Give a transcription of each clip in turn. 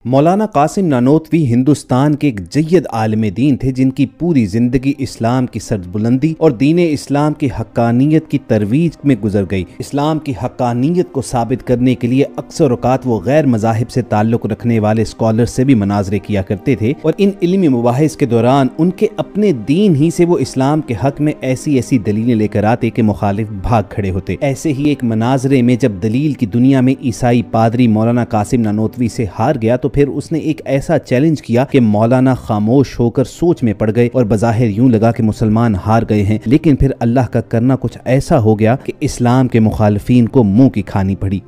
मौलाना कासिम नानोतवी हिंदुस्तान के एक जय्यद आलिम दीन थे जिनकी पूरी जिंदगी इस्लाम की सरबुलंदी और दीन इस्लाम की हक्कानियत की तरवीज में गुजर गई। इस्लाम की हक्कानियत को साबित करने के लिए अक्सर औकात वो गैर मज़ाहिब से ताल्लुक़ रखने वाले स्कॉलर से भी मनाजरे किया करते थे और इन इल्मी मुबाहिस के दौरान उनके अपने दीन ही से वो इस्लाम के हक में ऐसी ऐसी दलीलें लेकर आते कि मुखालिफ भाग खड़े होते। ऐसे ही एक मनाजरे में जब दलील की दुनिया में ईसाई पादरी मौलाना कासिम नानोतवी से हार गया तो फिर उसने एक ऐसा चैलेंज किया कि मौलाना खामोश होकर सोच में पड़ गए और बज़ाहिर यूं लगा कि मुसलमान हार गए हैं, लेकिन फिर अल्लाह का करना कुछ ऐसा हो गया कि इस्लाम के मुखालिफिन को मुंह की खानी पड़ी।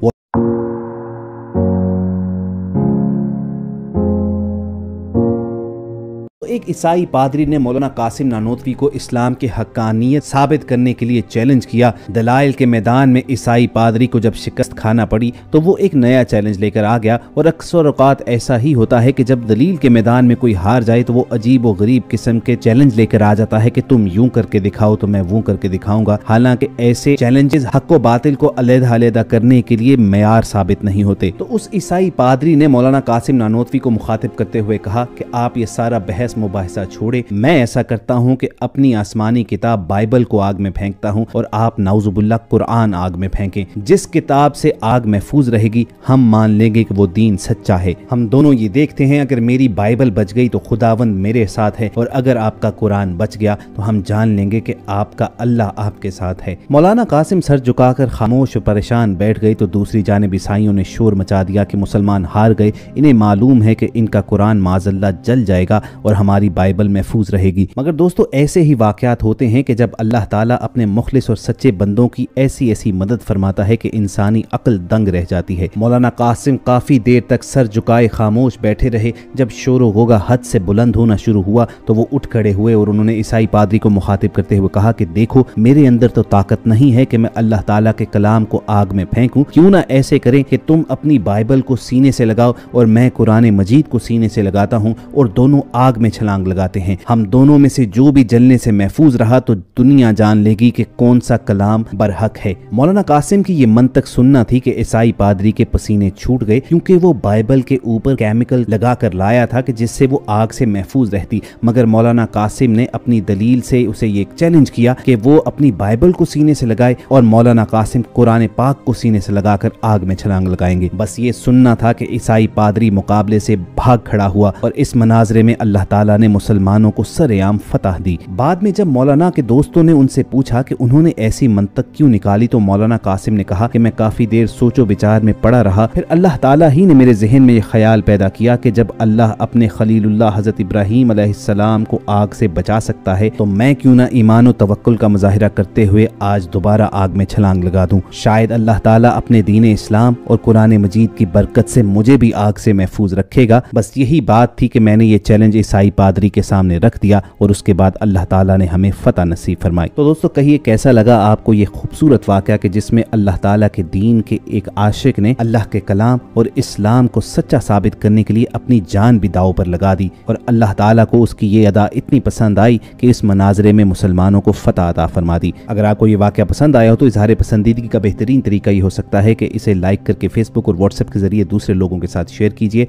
एक ईसाई पादरी ने मौलाना कासिम नानोतवी को इस्लाम की हक्कानियत साबित करने के लिए चैलेंज किया। दलाइल के मैदान में ईसाई पादरी को जब शिकस्त खाना पड़ी तो वो एक नया चैलेंज लेकर आ गया और अक्सर औकात ऐसा ही होता है कि जब दलील के मैदान में कोई हार जाए तो वो अजीब व गरीब किस्म के चैलेंज लेकर आ जाता है कि तुम यूं करके दिखाओ तो मैं वो करके दिखाऊंगा। हालांकि ऐसे चैलेंजेस हक व बातिल को अलग-अलग करने के लिए मेयार साबित नहीं होते। तो उस ईसाई पादरी ने मौलाना कासिम नानोतवी को मुखातिब करते हुए कहा कि आप ये सारा बहस मुबाहिसा छोड़े, मैं ऐसा करता हूं कि अपनी आसमानी किताब बाइबल को आग में फेंकता हूं और आप नाउजुबिल्लाह कुरान आग में फेंकें। जिस किताब से आग महफूज रहेगी हम मान लेंगे कि वो दीन सच्चा है। हम दोनों ये देखते हैं, अगर मेरी बाइबल बच गई तो खुदावंद मेरे साथ है और अगर आपका कुरान बच गया तो हम जान लेंगे कि आपका अल्लाह आपके साथ है। मौलाना कासिम सर झुकाकर खामोश और परेशान बैठ गए तो दूसरी जानिब ईसाइयों ने शोर मचा दिया कि मुसलमान हार गए, इन्हें मालूम है कि इनका कुरान माज़अल्लाह जल जाएगा और हमारी बाइबल महफूज रहेगी। मगर दोस्तों ऐसे ही वाकयात होते हैं कि जब अल्लाह ताला अपने मुखलिस और सच्चे बंदों की ऐसी ऐसी मदद फरमाता है कि इंसानी अक्ल दंग रह जाती है। मौलाना कासिम काफी देर तक सर झुकाए खामोश बैठे रहे। जब शोर होगा हद से बुलंद होना शुरू हुआ तो वो उठ खड़े हुए और उन्होंने ईसाई पादरी को मुखातिब करते हुए कहा कि देखो, मेरे अंदर तो ताकत नहीं है कि मैं अल्लाह ताला के कलाम को आग में फेंकूं। क्यों ना ऐसे करें कि तुम अपनी बाइबल को सीने से लगाओ और मैं कुरान मजीद को सीने से लगाता हूं और दोनों आग में छलांग लगाते हैं। हम दोनों में से जो भी जलने से महफूज रहा तो दुनिया जान लेगी कि कौन सा कलाम बरहक है। मौलाना कासिम की ये मंतक सुनना थी कि ईसाई पादरी के पसीने छूट गए, क्योंकि वो बाइबल के ऊपर केमिकल लगा कर लाया था कि जिससे वो आग से महफूज रहती। मगर मौलाना कासिम ने अपनी दलील से उसे ये चैलेंज किया कि वो अपनी बाइबल को सीने से लगाए और मौलाना कासिम कुरान पाक को सीने से लगाकर आग में छलांग लगाएंगे। बस ये सुनना था कि ईसाई पादरी मुकाबले से भाग खड़ा हुआ और इस मनाजरे में अल्लाह ताला ने मुसलमानों को सरेआम फतह दी। बाद में जब मौलाना के दोस्तों ने उनसे पूछा कि उन्होंने ऐसी मंतक क्यों निकाली तो मौलाना कासिम ने कहा कि मैं काफी देर सोचो विचार में पड़ा रहा, फिर अल्लाह ताला ही ने मेरे जहन में यह ख्याल पैदा किया कि जब अल्लाह अपने खलीलुल्लाह हजरत इब्राहीम अलैहिस्सलाम को आग से बचा सकता है तो मैं क्यों ना ईमान और तवक्कुल का मुजाहिरा करते हुए आज दोबारा आग में छलांग लगा दूं। शायद अल्लाह ताला अपने दीन इस्लाम और कुरान मजीद की बरकत से मुझे भी आग से महफूज रखेगा। बस यही बात थी कि मैंने ये चैलेंज ईसाई पादरी के सामने रख दिया और उसके बाद अल्लाह ताला ने हमें फतह नसीब फरमाई। तो दोस्तों कहिए कैसा लगा आपको ये खूबसूरत वाकया कि जिसमें अल्लाह ताला के दीन के एक आशिक ने अल्लाह के कलाम और इस्लाम को सच्चा साबित करने के लिए अपनी जान भी दाव पर लगा दी और अल्लाह ताला को उसकी ये अदा इतनी पसंद आई कि इस मनाजरे में मुसलमानों को फतह अता फरमा दी। अगर आपको ये वाकया पसंद आया हो तो इजहार पसंदीदगी का बेहतरीन तरीका ये हो सकता है कि इसे लाइक करके फेसबुक और व्हाट्सएप के जरिए दूसरे लोगों के साथ शेयर कीजिए।